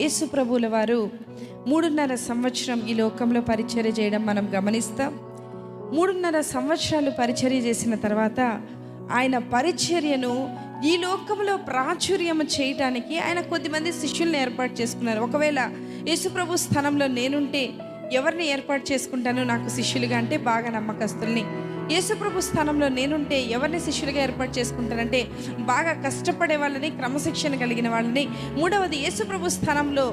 యేసు ప్రభువుల వారు 3.5 సంవత్సరం ఈ లోకంలో పరిచర్య చేయడం మనం గమనిస్తాం. 3.5 సంవత్సరాలు పరిచర్య చేసిన తర్వాత ఆయన పరిచర్యను ఈ లోకంలో ప్రాచుర్యం చేయటానికి ఆయన కొద్దిమంది శిష్యుల్ని ఏర్పాటు చేసుకున్నారు. ఒకవేళ యేసు ప్రభు స్థానంలో నేనుంటే ఎవరిని ఏర్పాటు చేసుకుంటాను నాకు శిష్యులుగా అంటే బాగా నమ్మకస్తుల్ని. యేసుప్రభు స్థానంలో నేనుంటే ఎవరిని శిష్యులుగా ఏర్పాటు చేసుకుంటానంటే బాగా కష్టపడే వాళ్ళని, క్రమశిక్షణ కలిగిన వాళ్ళని. మూడవది, యేసుప్రభు స్థానంలో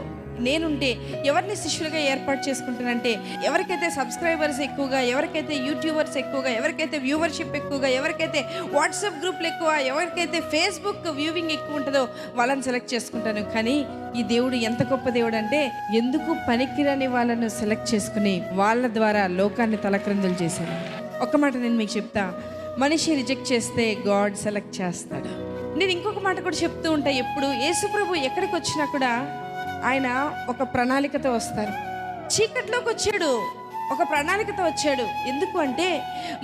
నేనుంటే ఎవరిని శిష్యులుగా ఏర్పాటు చేసుకుంటానంటే ఎవరికైతే సబ్స్క్రైబర్స్ ఎక్కువగా, ఎవరికైతే యూట్యూబర్స్ ఎక్కువగా, ఎవరికైతే వ్యూవర్షిప్ ఎక్కువగా, ఎవరికైతే వాట్సాప్ గ్రూప్లు ఎక్కువ, ఎవరికైతే ఫేస్బుక్ వ్యూవింగ్ ఎక్కువ ఉంటుందో వాళ్ళని సెలెక్ట్ చేసుకుంటాను. కానీ ఈ దేవుడు ఎంత గొప్ప దేవుడు అంటే ఎందుకు పనికిరాని వాళ్ళను సెలెక్ట్ చేసుకుని వాళ్ళ ద్వారా లోకాన్ని తలక్రిందులు చేశాను. ఒక మాట నేను మీకు చెప్తా, మనిషి రిజెక్ట్ చేస్తే గాడ్ సెలెక్ట్ చేస్తాడు. నేను ఇంకొక మాట కూడా చెప్తూ ఉంటా, ఎప్పుడు యేసుప్రభు ఎక్కడికి వచ్చినా కూడా ఆయన ఒక ప్రణాళికతో వస్తారు. చీకట్లోకి వచ్చాడు, ఒక ప్రణాళికతో వచ్చాడు. ఎందుకు అంటే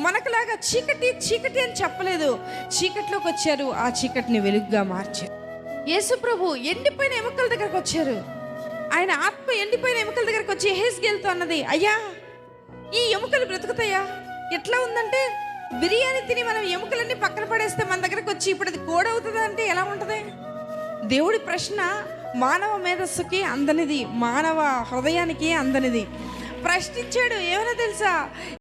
మనకులాగా చీకటి చీకటి అని చెప్పలేదు, చీకట్లోకి వచ్చారు, ఆ చీకటిని వెలుగుగా మార్చారు. యేసుప్రభు ఎండిపోయిన ఎముకల దగ్గరకు వచ్చారు. ఆయన ఆత్మ ఎండిపోయిన ఎముకల దగ్గరకు వచ్చి యెహెజ్కేలుతో అన్నది, అయ్యా ఈ ఎముకలు బ్రతుకుతాయా? ఎట్లా ఉందంటే బిర్యానీ తిని మనం ఎముకలన్నీ పక్కన పడేస్తే మన దగ్గరకు వచ్చి ఇప్పుడు అది కోడవుతుందా అంటే ఎలా ఉంటుంది? దేవుడి ప్రశ్న మానవ మేధస్సుకి అందనిది, మానవ హృదయానికి అందనిది. ప్రశ్నించాడు. ఏమైనా తెలుసా?